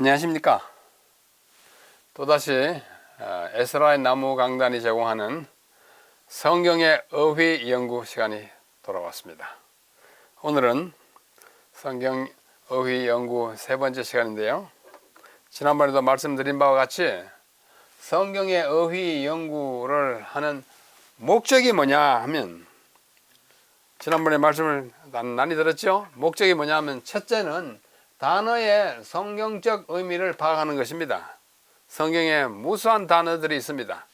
안녕하십니까. 또다시 에스라의 나무 강단이 제공하는 성경의 어휘 연구 시간이 돌아왔습니다. 오늘은 성경 어휘 연구 세 번째 시간인데요, 지난번에도 말씀드린 바와 같이 성경의 어휘 연구를 하는 목적이 뭐냐 하면, 지난번에 말씀을 많이 들었죠. 목적이 뭐냐 하면, 첫째는 단어의 성경적 의미를 파악하는 것입니다. 성경에 무수한 단어들이 있습니다.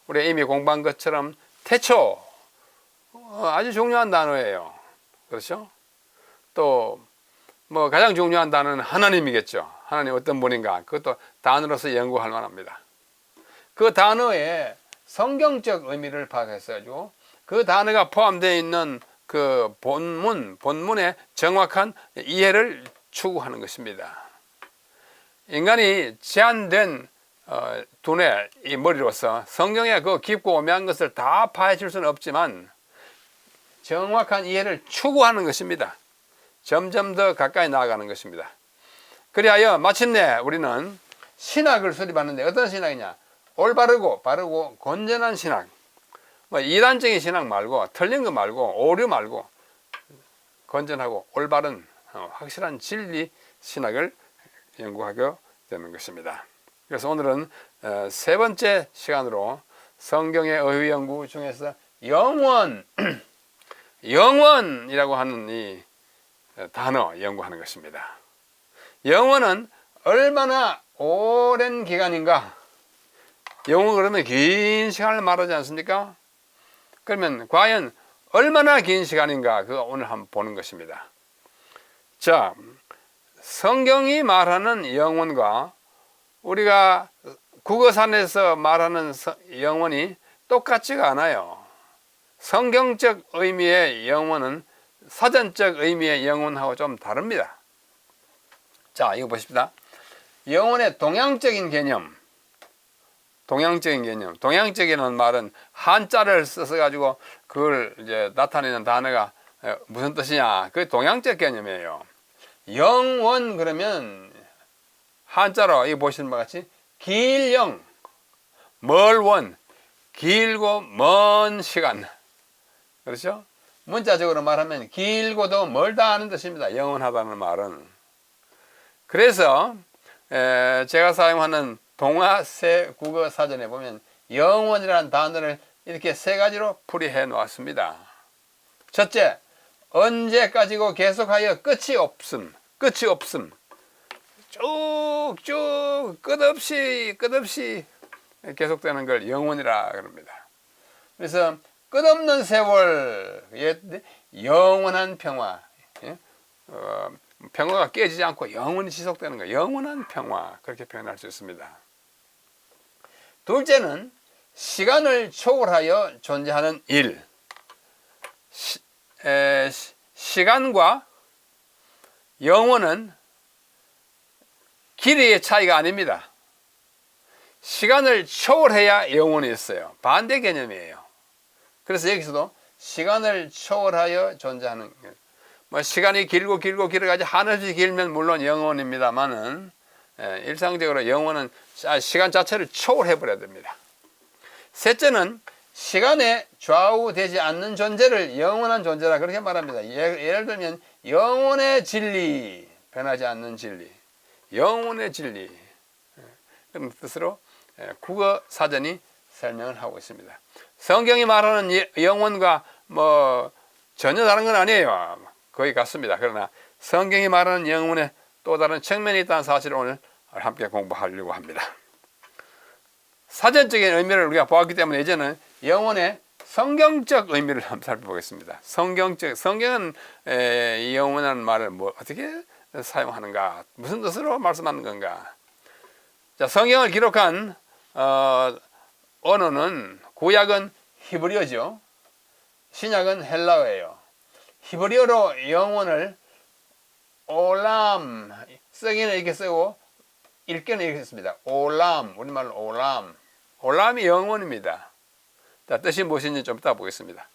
우리 이미 공부한 것처럼 태초, 아주 중요한 단어예요. 그렇죠? 또 뭐 가장 중요한 단어는 하나님이겠죠. 하나님 어떤 분인가, 그것도 단어로서 연구할 만합니다. 그 단어의 성경적 의미를 파악했어가지고 그 단어가 포함되어 있는 그 본문의 정확한 이해를 추구하는 것입니다. 인간이 제한된 두뇌, 이 머리로서 성경의 그 깊고 오묘한 것을 다 파헤칠 수는 없지만 정확한 이해를 추구하는 것입니다. 점점 더 가까이 나아가는 것입니다. 그리하여 마침내 우리는 신학을 수립하는데, 어떤 신학이냐? 올바르고 바르고 건전한 신학, 뭐 이단적인 신학 말고, 틀린 거 말고, 오류 말고, 건전하고 올바른 확실한 진리 신학을 연구하게 되는 것입니다. 그래서 오늘은 세 번째 시간으로 성경의 어휘 연구 중에서 영원이라고 하는 이 단어 연구하는 것입니다. 영원은 얼마나 오랜 기간인가? 영원 그러면 긴 시간을 말하지 않습니까? 그러면 과연 얼마나 긴 시간인가? 그거 오늘 한번 보는 것입니다. 자, 성경이 말하는 영원과 우리가 국어사전에서 말하는 영원이 똑같지가 않아요. 성경적 의미의 영원은 사전적 의미의 영원하고 좀 다릅니다. 자, 이거 보십시다. 영원의 동양적인 개념. 동양적이라는 말은 한자를 써서 가지고 그걸 이제 나타내는 단어가 무슨 뜻이냐? 그게 동양적 개념이에요. 영원 그러면 한자로 이 보시는 바 같이 길영, 멀원, 길고 먼 시간. 그렇죠? 문자적으로 말하면 길고도 멀다 하는 뜻입니다. 영원하다는 말은. 그래서 제가 사용하는 동아새 국어 사전에 보면 영원이라는 단어를 이렇게 세 가지로 풀이해 놓았습니다. 첫째, 언제까지고 계속하여 끝이 없음. 쭉쭉 끝없이 계속되는 걸 영원이라 그럽니다. 그래서 끝없는 세월, 영원한 평화, 평화가 깨지지 않고 영원히 지속되는 거, 영원한 평화, 그렇게 표현할 수 있습니다. 둘째는 시간을 초월하여 존재하는 일. 시간과 영원은 길이의 차이가 아닙니다. 시간을 초월해야 영원이 있어요. 반대 개념이에요. 그래서 여기서도 시간을 초월하여 존재하는, 뭐 시간이 길고 길어가지고 한없이 길면 물론 영원입니다만은, 일상적으로 영원은 시간 자체를 초월해 버려야 됩니다. 셋째는 시간에 좌우되지 않는 존재를 영원한 존재라 그렇게 말합니다. 예를 들면 영원의 진리, 변하지 않는 진리, 영원의 진리, 그런 뜻으로 국어 사전이 설명을 하고 있습니다. 성경이 말하는 영원과 뭐 전혀 다른 건 아니에요. 거의 같습니다. 그러나 성경이 말하는 영혼에 또 다른 측면이 있다는 사실을 오늘 함께 공부하려고 합니다. 사전적인 의미를 우리가 보았기 때문에 이제는 영혼의 성경적 의미를 한번 살펴보겠습니다. 성경은 이 영혼이라는 말을 어떻게 사용하는가, 무슨 뜻으로 말씀하는 건가. 자, 성경을 기록한 언어는, 구약은 히브리어죠. 신약은 헬라어예요. 히브리어로 영혼을 올람, 쓰기는 이렇게 쓰고 읽기는 이렇게 씁니다. 올람, 우리말로 올람. 올람이 영혼입니다. 자, 뜻이 무엇인지 좀 이따 보겠습니다.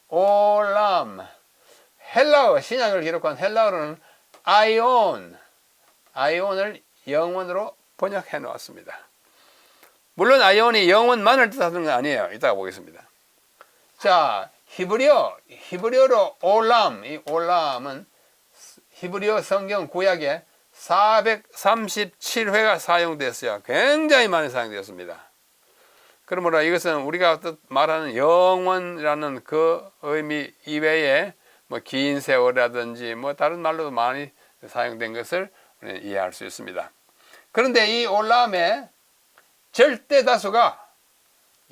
올람, 헬라어, 신약을 기록한 헬라어로는 아이온을 영원으로 번역해 놓았습니다. 물론 아이온이 영원만을 뜻하는 건 아니에요. 이따가 보겠습니다. 자, 히브리어로 올람, 이 올람은 히브리어 성경 구약에 437회가 사용됐어요. 굉장히 많이 사용되었습니다. 그러므로 이것은 우리가 말하는 영원이라는 그 의미 이외에 뭐 긴 세월이라든지 뭐 다른 말로도 많이 사용된 것을 이해할 수 있습니다. 그런데 이 올람의 절대 다수가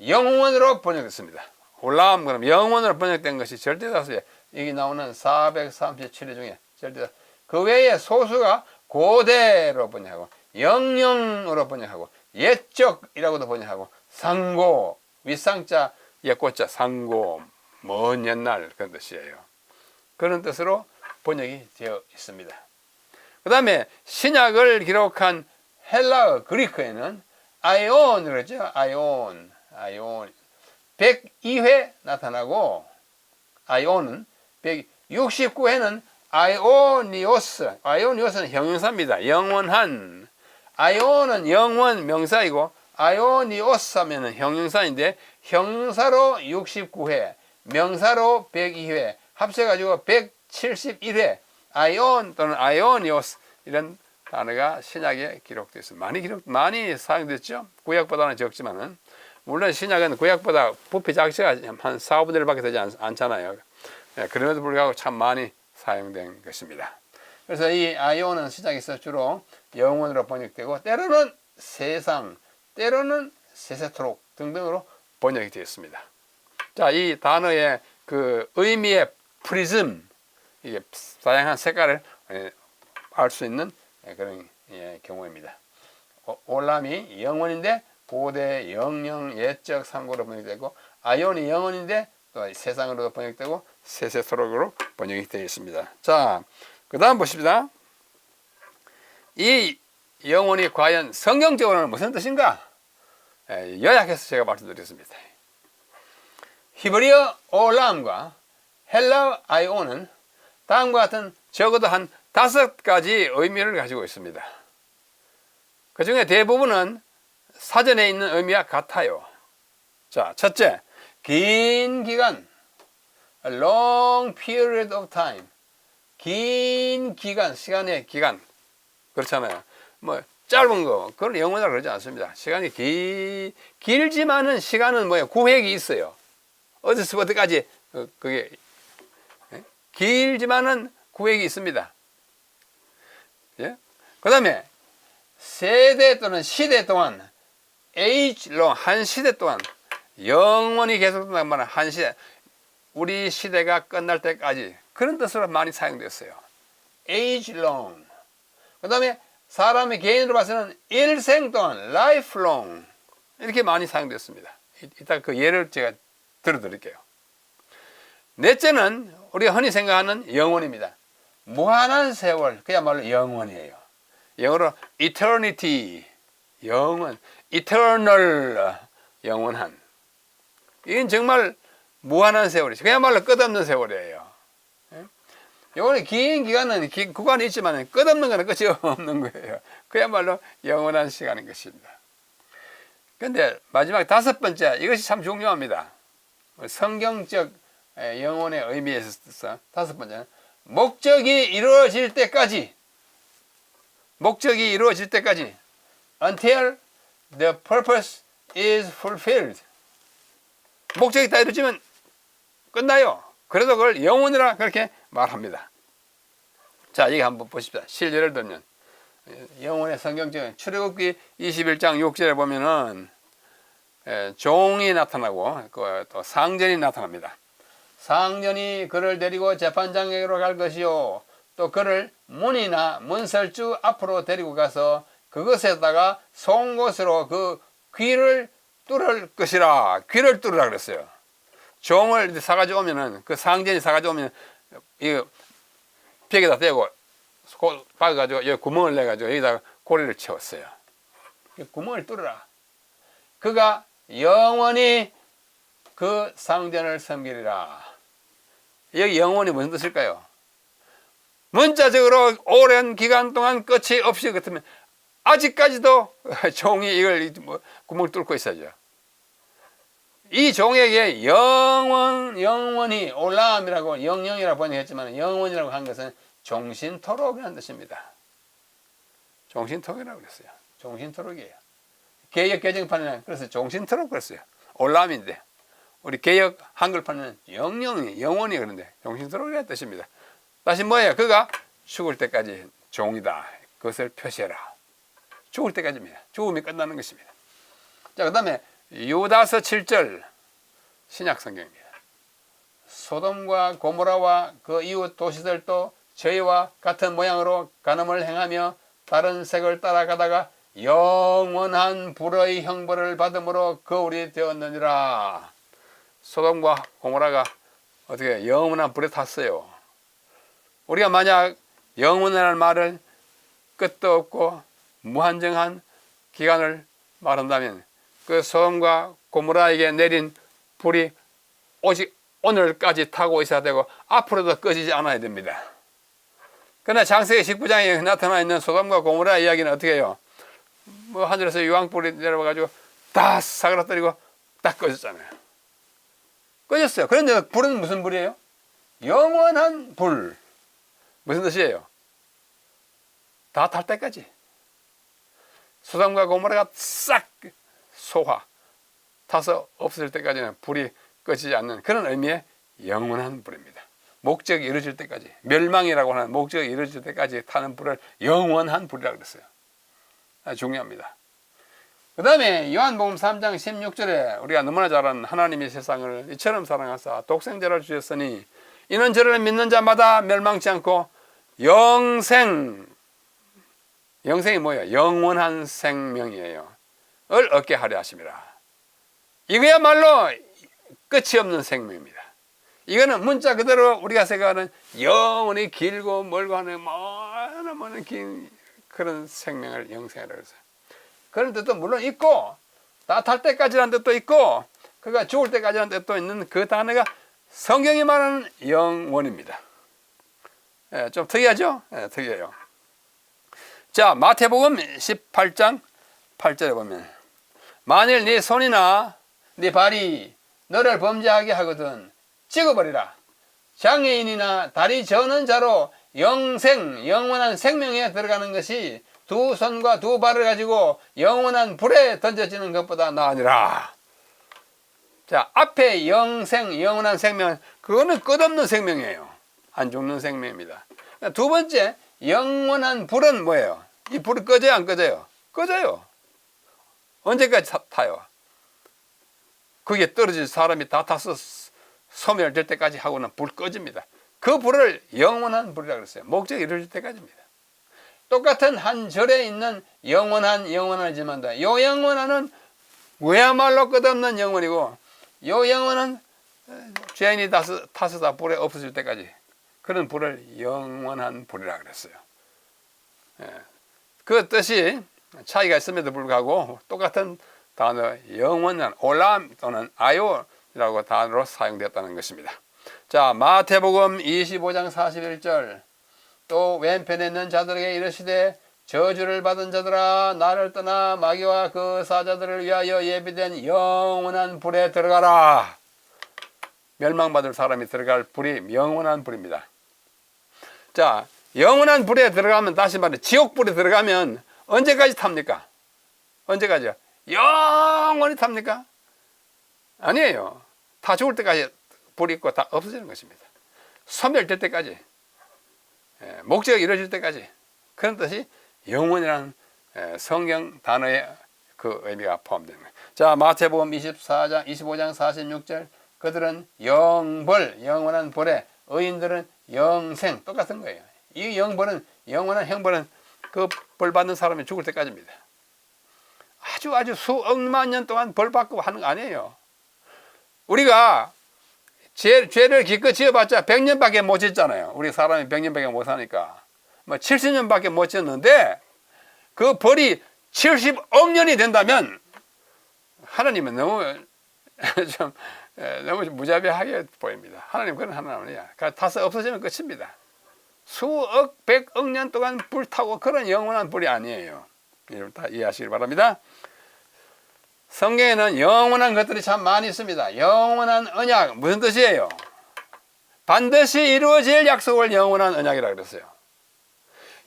영원으로 번역됐습니다. 올람 그럼 영원으로 번역된 것이 절대 다수에 여기 나오는 437회 중에 절대 다수. 그 외에 소수가 고대로 번역하고 영영으로 번역하고 옛적이라고도 번역하고 상고 윗상자 옛고자 상고 먼 옛날 그런 뜻이에요. 그런 뜻으로 번역이 되어 있습니다. 그 다음에 신약을 기록한 헬라어 그리크에는 아이온 그러죠. 아이온 102회 나타나고 아이온은 169회는 아이오니오스는 형용사입니다. 영원한. 아이온은 영원 명사이고 아이오니오스 하면은 형용사인데 형용사로 69회, 명사로 102회, 합쳐가지고 171회 아이온 또는 아이오니오스 이런 단어가 신약에 기록되어 있습니다. 많이 사용됐죠. 구약보다는 적지만은 물론 신약은 구약보다 부피 자체가 한 4분의 1밖에 되지 않잖아요. 그럼에도 불구하고 참 많이 사용된 것입니다. 그래서 이 아이온은 신약에서 주로 영원으로 번역되고 때로는 세상, 때로는 세세토록 등등으로 번역이 되었습니다. 자, 이 단어의 그 의미의 프리즘, 이게 다양한 색깔을 알 수 있는 그런 경우입니다. 올람이 영원인데 고대, 영영, 옛적, 상고로 번역되고 아이온이 영원인데 또 세상으로도 번역되고 세세토록으로 번역이 되어 있습니다. 자, 그 다음 보십시다. 이 영혼이 과연 성경적으로는 무슨 뜻인가? 요약해서 제가 말씀드리겠습니다. 히브리어 올람과 헬라어 아이온은 다음과 같은 적어도 한 5가지 의미를 가지고 있습니다. 그 중에 대부분은 사전에 있는 의미와 같아요. 자, 첫째, 긴 기간, a long period of time. 긴 기간, 시간의 기간. 그렇잖아요. 뭐 짧은 거, 그걸 영원이라고 그러지 않습니다. 시간이 길지만은 시간은 뭐예요? 구획이 있어요. 어디서 어디까지 그게 길지만은 구획이 있습니다. 예? 그 다음에 세대 또는 시대 동안 age long, 한 시대 동안 영원히 계속된다는 말은 한 시대, 우리 시대가 끝날 때까지 그런 뜻으로 많이 사용됐어요. age long. 그 다음에 사람의 개인으로 봐서는 일생 동안 lifelong 이렇게 많이 사용됐습니다. 이따 그 예를 제가 들어드릴게요. 넷째는 우리가 흔히 생각하는 영원입니다. 무한한 세월, 그야말로 영원이에요. 영어로 eternity, 영원, eternal, 영원한. 이건 정말 무한한 세월이죠. 그야말로 끝없는 세월이에요. 요거는 긴 기간은 구간이 있지만 끝없는 거는 끝이 없는 거예요. 그야말로 영원한 시간인 것입니다. 그런데 마지막 5번째, 이것이 참 중요합니다. 성경적 영혼의 의미에 있어서 5번째는 목적이 이루어질 때까지 until the purpose is fulfilled. 목적이 다 이루어지면 끝나요. 그래서 그걸 영혼이라 그렇게 말합니다. 자, 여기 한번 보십시다. 실제를 들면 영혼의 성경적인 출애굽기 21장 6절에 보면은 종이 나타나고 또 상전이 나타납니다. 상전이 그를 데리고 재판장에게로 갈 것이요, 또 그를 문이나 문설주 앞으로 데리고 가서 그것에다가 송곳으로 그 귀를 뚫을 것이라. 귀를 뚫으라 그랬어요. 종을 사가지고 오면은, 그 상전이 사가지고 오면 이 벽에다 대고 박아가지고 여기 구멍을 내가지고 여기다가 고리를 채웠어요. 구멍을 뚫으라. 그가 영원히 그 상전을 섬기리라. 여기 영원히 무슨 뜻일까요? 문자적으로 오랜 기간 동안 끝이 없이 같으면 아직까지도 종이 이걸 구멍을 뚫고 있어야죠. 이 종에게 영원히 올라함이라고 영영이라고 번역했지만 영원이라고 한 것은 종신토록이라는 뜻입니다. 종신토록이라고 그랬어요. 종신토록이에요. 개역 개정판에는 그래서 종신토록 그랬어요. 올라함인데 우리 개역 한글판에는 영원히 그런데 종신토록이라는 뜻입니다. 다시 뭐예요? 그가 죽을 때까지 종이다. 그것을 표시해라. 죽을 때까지입니다. 죽음이 끝나는 것입니다. 자, 그 다음에 유다서 7절 신약 성경입니다. 소돔과 고모라와 그 이웃 도시들도 저희와 같은 모양으로 간음을 행하며 다른 색을 따라가다가 영원한 불의 형벌을 받음으로 거울이 되었느니라. 소돔과 고모라가 어떻게 영원한 불에 탔어요. 우리가 만약 영원이라는 말을 끝도 없고 무한정한 기간을 말한다면 그 소돔과 고모라에게 내린 불이 오직 오늘까지 타고 있어야 되고 앞으로도 꺼지지 않아야 됩니다. 그러나 창세기 19장에 나타나 있는 소돔과 고모라 이야기는 어떻게 해요? 뭐 하늘에서 유황불이 내려와가지고 다 사그라뜨리고 딱 꺼졌잖아요. 꺼졌어요. 그런데 불은 무슨 불이에요? 영원한 불. 무슨 뜻이에요? 다 탈 때까지. 소돔과 고모라가 싹 소화 타서 없어질 때까지는 불이 꺼지지 않는 그런 의미의 영원한 불입니다. 목적이 이루어질 때까지, 멸망이라고 하는 목적이 이루어질 때까지 타는 불을 영원한 불이라고 그랬어요. 아주 중요합니다. 그 다음에 요한복음 3장 16절에 우리가 너무나 잘 아는 하나님이 세상을 이처럼 사랑하사 독생자를 주셨으니 이는 저를 믿는 자마다 멸망치 않고 영생이 뭐예요? 영원한 생명이에요. 을 얻게 하려 하심이라. 이거야말로 끝이 없는 생명입니다. 이거는 문자 그대로 우리가 생각하는 영원히 길고 멀고 하는 많은 긴 그런 생명을 영생이라고 해서 그런 뜻도 물론 있고 다 탈 때까지라는 뜻도 있고 그가 죽을 때까지라는 뜻도 있는 그 단어가 성경이 말하는 영원입니다. 예, 좀 특이하죠? 예, 특이해요. 자, 마태복음 18장 8절에 보면 만일 네 손이나 네 발이 너를 범죄하게 하거든 찍어버리라. 장애인이나 다리 저는 자로 영원한 생명에 들어가는 것이 두 손과 두 발을 가지고 영원한 불에 던져지는 것보다 나으니라. 자, 앞에 영원한 생명은 그거는 끝없는 생명이에요. 안 죽는 생명입니다. 두 번째, 영원한 불은 뭐예요? 이 불이 꺼져요, 안 꺼져요? 꺼져요. 언제까지 타요? 거기에 떨어질 사람이 다 타서 소멸될 때까지 하고는 불 꺼집니다. 그 불을 영원한 불이라고 그랬어요. 목적이 이루어질 때까지입니다. 똑같은 한 절에 있는 영원하지만 요 영원한은 그야말로 끝없는 영원이고 요 영원은 죄인이 타서 다 불에 없어질 때까지 그런 불을 영원한 불이라고 그랬어요. 그 뜻이 차이가 있음에도 불구하고 똑같은 단어 영원한 올람 또는 아요라고 단어로 사용되었다는 것입니다. 자, 마태복음 25장 41절 또 왼편에 있는 자들에게 이르시되 저주를 받은 자들아 나를 떠나 마귀와 그 사자들을 위하여 예비된 영원한 불에 들어가라. 멸망받을 사람이 들어갈 불이 영원한 불입니다. 자, 영원한 불에 들어가면 다시 말해 지옥불에 들어가면 언제까지 탑니까? 언제까지요? 영원히 탑니까? 아니에요. 다 죽을 때까지 불이 있고 다 없어지는 것입니다. 소멸될 때까지, 목적이 이루어질 때까지 그런 뜻이 영원이라는 성경 단어의 그 의미가 포함되는 거예요. 자, 마태복음 25장 46절 그들은 영벌, 영원한 벌에 의인들은 영생 똑같은 거예요. 이 영벌은 영원한 형벌은 그 벌 받는 사람이 죽을 때까지입니다. 아주 수억만 년 동안 벌 받고 하는 거 아니에요. 우리가 죄를 기껏 지어봤자 100년밖에 못 짓잖아요. 우리 사람이 100년밖에 못 사니까. 뭐 70년밖에 못 짓는데 그 벌이 70억 년이 된다면 하나님은 너무 무자비하게 보입니다. 하나님 그런 하나님 아니야. 타서 없어지면 끝입니다. 수억, 100억 년 동안 불 타고 그런 영원한 불이 아니에요. 여러분 다 이해하시길 바랍니다. 성경에는 영원한 것들이 참 많이 있습니다. 영원한 언약 무슨 뜻이에요? 반드시 이루어질 약속을 영원한 언약이라고 그랬어요.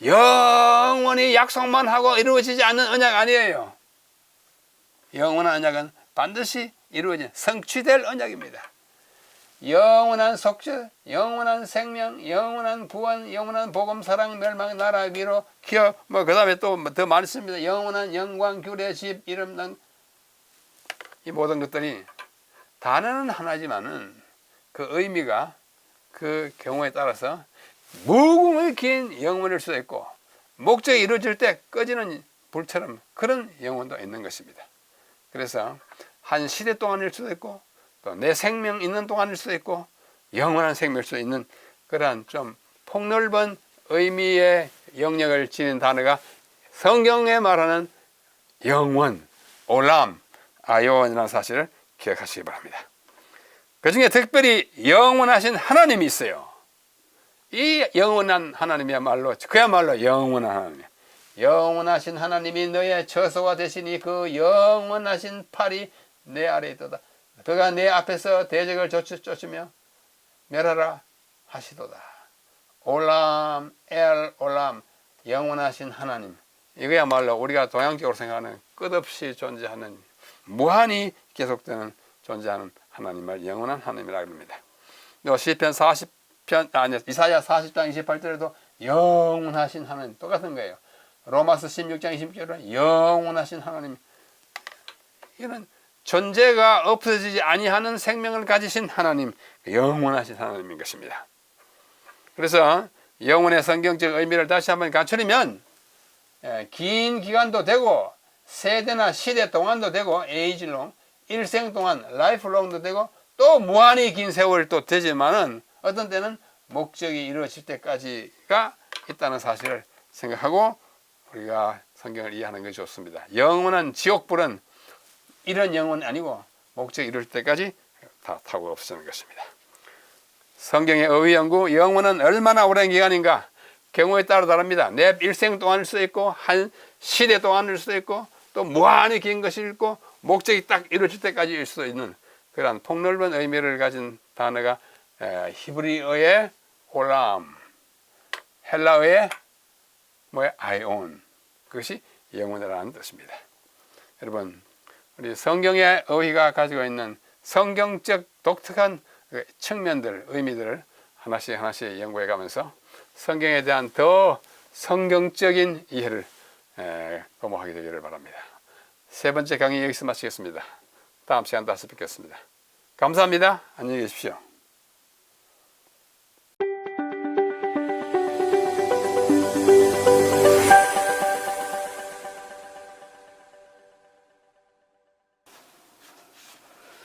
영원히 약속만 하고 이루어지지 않는 언약 아니에요. 영원한 언약은 반드시 이루어진 성취될 언약입니다. 영원한 속죄, 영원한 생명, 영원한 구원, 영원한 복음, 사랑, 멸망, 나라, 위로, 기업, 그 다음에 또 더 많습니다. 영원한 영광, 규례, 집, 이름 등 이 모든 것들이 단어는 하나지만은 그 의미가 그 경우에 따라서 무궁히 긴 영원일 수도 있고 목적이 이루어질 때 꺼지는 불처럼 그런 영혼도 있는 것입니다. 그래서 한 시대 동안일 수도 있고 또 내 생명 있는 동안일 수도 있고 영원한 생명일 수도 있는 그러한 좀 폭넓은 의미의 영역을 지닌 단어가 성경에 말하는 영원, 올람, 아요원이라는 사실을 기억하시기 바랍니다. 그 중에 특별히 영원하신 하나님이 있어요. 이 영원한 하나님이야말로 그야말로 영원한 하나님. 영원하신 하나님이 너의 처소가 되시니 그 영원하신 팔이 내 아래에 있도다. 그가 내 앞에서 대적을 쫓으며 멸하라 하시도다. 올람, 엘 올람, 영원하신 하나님. 이거야말로 우리가 동양적으로 생각하는 끝없이 존재하는 무한히 계속되는 존재하는 하나님을 영원한 하나님이라고 합니다. 시편 40편 이사야 40장 28절에도 영원하신 하나님 똑같은 거예요. 로마서 16장 20절은 영원하신 하나님. 이는 존재가 없어지지 아니하는 생명을 가지신 하나님, 영원하신 하나님인 것입니다. 그래서 영원의 성경적 의미를 다시 한번 갖추려면 긴 기간도 되고 세대나 시대 동안도 되고 에이지롱, 일생 동안 라이프롱도 되고 또 무한히 긴 세월 또 되지만은 어떤 때는 목적이 이루어질 때까지가 있다는 사실을 생각하고 우리가 성경을 이해하는 것이 좋습니다. 영원한 지옥불은 이런 영혼이 아니고 목적이 이룰 때까지 다 타고 없어지는 것입니다. 성경의 어휘 연구, 영혼은 얼마나 오랜 기간인가 경우에 따라 다릅니다. 내 일생 동안일 수도 있고 한 시대 동안일 수도 있고 또 무한히 긴 것이 있고 목적이 딱 이루어질 때까지일 수도 있는 그러한 폭넓은 의미를 가진 단어가 히브리어의 올람, 헬라어의 아이온, 그것이 영혼이라는 뜻입니다. 여러분, 우리 성경의 어휘가 가지고 있는 성경적 독특한 측면들, 의미들을 하나씩 연구해 가면서 성경에 대한 더 성경적인 이해를 도모하게 되기를 바랍니다. 세 번째 강의 여기서 마치겠습니다. 다음 시간 다시 뵙겠습니다. 감사합니다. 안녕히 계십시오.